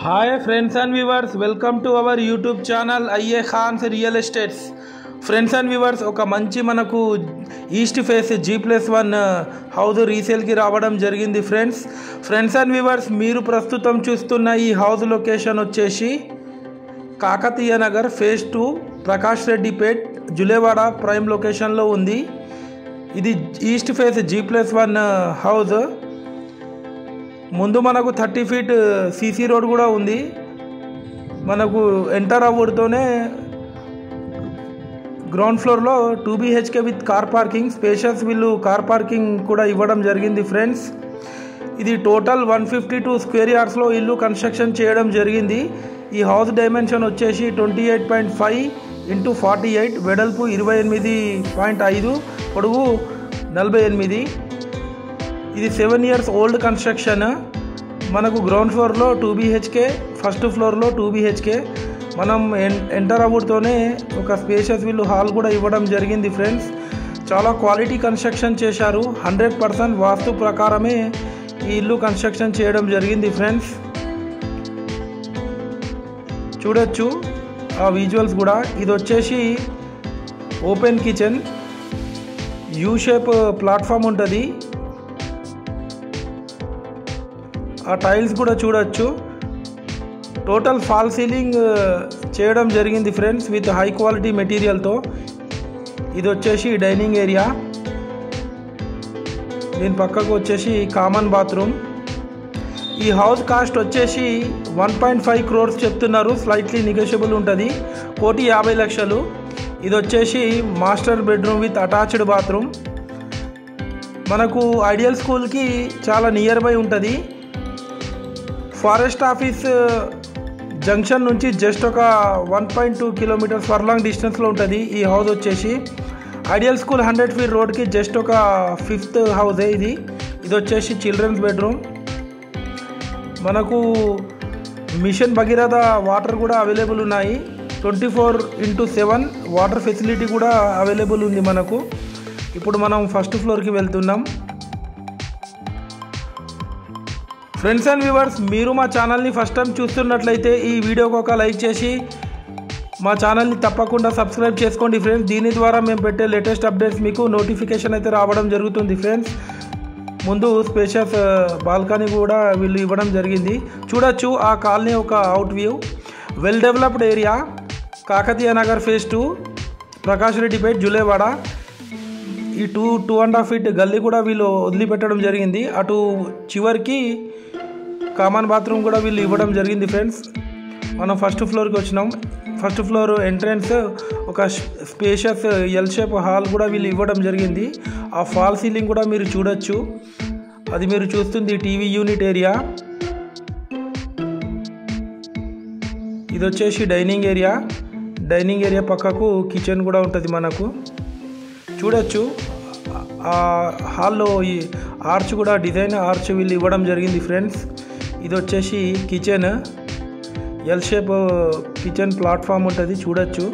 Hi friends and viewers, welcome to our YouTube channel IA Khans Real Estates. Friends and viewers, ఒక మంచి మనకు east face G+1 house రీసేల్కి రావడం జరిగింది. Friends and viewers, మీరు ప్రస్తుతం చూస్తున్న ఈ హౌస్ లొకేషన్ వచ్చేసి కాకతీయ నగర్ ఫేజ్ 2 ప్రకాష్ రెడ్డిపేట్ జులేవాడ ప్రైమ్ లొకేషన్లో ఉంది. ఇది ఈస్ట్ ఫేస్ G+1 హౌస్. ముందు మనకు 30 ఫీట్ సీసీ రోడ్ కూడా ఉంది. మనకు ఎంటర్ అవ్వడంతోనే గ్రౌండ్ ఫ్లోర్లో 2 BHK with car parking, spacious వీళ్ళు కార్ పార్కింగ్ కూడా ఇవ్వడం జరిగింది. ఫ్రెండ్స్, ఇది టోటల్ 152 స్క్వేర్ యార్డ్స్లో ఇల్లు కన్స్ట్రక్షన్ చేయడం జరిగింది. ఈ హౌస్ డైమెన్షన్ వచ్చేసి 28.5 × 48, వెడల్పు 28.5, పొడవు 48. ఇది 7 years ఓల్డ్ కన్స్ట్రక్షన్. మనకు గ్రౌండ్ ఫ్లోర్లో 2 BHK, ఫస్ట్ ఫ్లోర్లో 2 BHK. మనం ఎంటర్ అవ్వడంతోనే ఒక స్పేషియస్ వీళ్ళు హాల్ కూడా ఇవ్వడం జరిగింది. ఫ్రెండ్స్, చాలా క్వాలిటీ కన్స్ట్రక్షన్ చేశారు. 100% వాస్తు ప్రకారమే ఈ ఇల్లు కన్స్ట్రక్షన్ చేయడం జరిగింది. ఫ్రెండ్స్, చూడొచ్చు ఆ విజువల్స్ కూడా. ఇది వచ్చేసి open kitchen, U shape platform ఉంటుంది. ఆ టైల్స్ కూడా చూడొచ్చు. టోటల్ ఫాల్ సీలింగ్ చేయడం జరిగింది ఫ్రెండ్స్, విత్ హై క్వాలిటీ మెటీరియల్తో. ఇది వచ్చేసి డైనింగ్ ఏరియా. దీని పక్కకు వచ్చేసి కామన్ బాత్రూమ్. ఈ హౌస్ కాస్ట్ వచ్చేసి 1.5 crores చెప్తున్నారు. స్లైట్లీ నెగోషియబుల్ ఉంటుంది. 1,50,00,000. ఇది వచ్చేసి master bedroom with attached bathroom. మనకు ఐడియల్ స్కూల్కి చాలా నియర్ బై ఉంటుంది. ఫారెస్ట్ ఆఫీస్ జంక్షన్ నుంచి జస్ట్ ఒక 1.2 kilometers ఫర్లాంగ్ డిస్టెన్స్లో ఉంటుంది ఈ హౌస్ వచ్చేసి. ఐడియల్ స్కూల్ 100 feet రోడ్కి జస్ట్ ఒక 5th హౌసే ఇది. ఇది వచ్చేసి చిల్డ్రన్స్ బెడ్రూమ్. మనకు మిషన్ భగీరథ వాటర్ కూడా అవైలబుల్ ఉన్నాయి. 24/7 వాటర్ ఫెసిలిటీ కూడా అవైలబుల్ ఉంది మనకు. ఇప్పుడు మనం ఫస్ట్ ఫ్లోర్కి వెళ్తున్నాం. ఫ్రెండ్స్ అండ్ వ్యూవర్స్, మీరు మా ఛానల్ని ఫస్ట్ టైం చూస్తున్నట్లయితే ఈ వీడియోకి ఒక లైక్ చేసి మా ఛానల్ని తప్పకుండా సబ్స్క్రైబ్ చేసుకోండి. ఫ్రెండ్స్, దీని ద్వారా మేము పెట్టే లేటెస్ట్ అప్డేట్స్ మీకు నోటిఫికేషన్ అయితే రావడం జరుగుతుంది. ఫ్రెండ్స్, ముందు స్పేషియస్ బాల్కనీ కూడా వీళ్ళు ఇవ్వడం జరిగింది. చూడొచ్చు ఆ కాలనీ ఒక out view. Well developed area, Kakatiya Nagar phase 2 Prakash Reddypet Julewada. ఈ 2.5 feet గల్లీ కూడా వీళ్ళు వదిలిపెట్టడం జరిగింది. అటు చివరికి కామన్ బాత్రూమ్ కూడా వీళ్ళు ఇవ్వడం జరిగింది. ఫ్రెండ్స్, మనం ఫస్ట్ ఫ్లోర్కి వచ్చినాం. ఫస్ట్ ఫ్లోర్ ఎంట్రన్స్ ఒక స్పేషియస్ ఎల్ షేప్ హాల్ కూడా వీళ్ళు ఇవ్వడం జరిగింది. ఆ ఫాల్ సీలింగ్ కూడా మీరు చూడొచ్చు. అది మీరు చూస్తుంది టీవీ యూనిట్ ఏరియా. ఇది వచ్చేసి డైనింగ్ ఏరియా. డైనింగ్ ఏరియా పక్కకు కిచెన్ కూడా ఉంటుంది మనకు. చూడొచ్చు ఆ హాల్లో ఈ ఆర్చ్ కూడా డిజైన్ ఆర్చ్ వీళ్ళు ఇవ్వడం జరిగింది. ఫ్రెండ్స్, ఇది వచ్చేసి kitchen, L shape kitchen platform ఉంటుంది. చూడొచ్చు.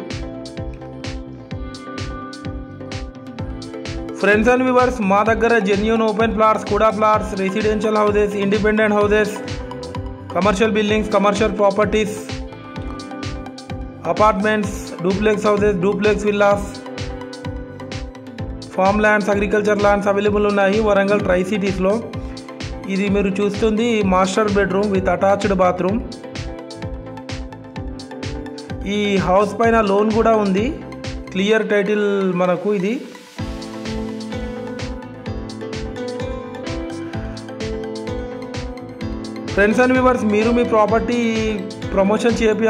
ఫ్రెండ్స్ అండ్ వ్యూవర్స్, మా దగ్గర జెన్యూన్ ఓపెన్ ప్లాట్స్, కూడా plots, residential houses, independent houses, commercial buildings, commercial properties, apartments, duplex houses, duplex villas, form lands, agriculture lands available ఉన్నాయి Warangal try సిటీస్లో. ఇది మీరు చూస్తుంది master bedroom with attached bathroom. ఈ house పైన లోన్ కూడా ఉంది. క్లియర్ టైటిల్ మనకు ఇది. ఫ్రెండ్స్ అండ్ వ్యూవర్స్, మీరు మీ ప్రాపర్టీ ప్రమోషన్ చేయాలి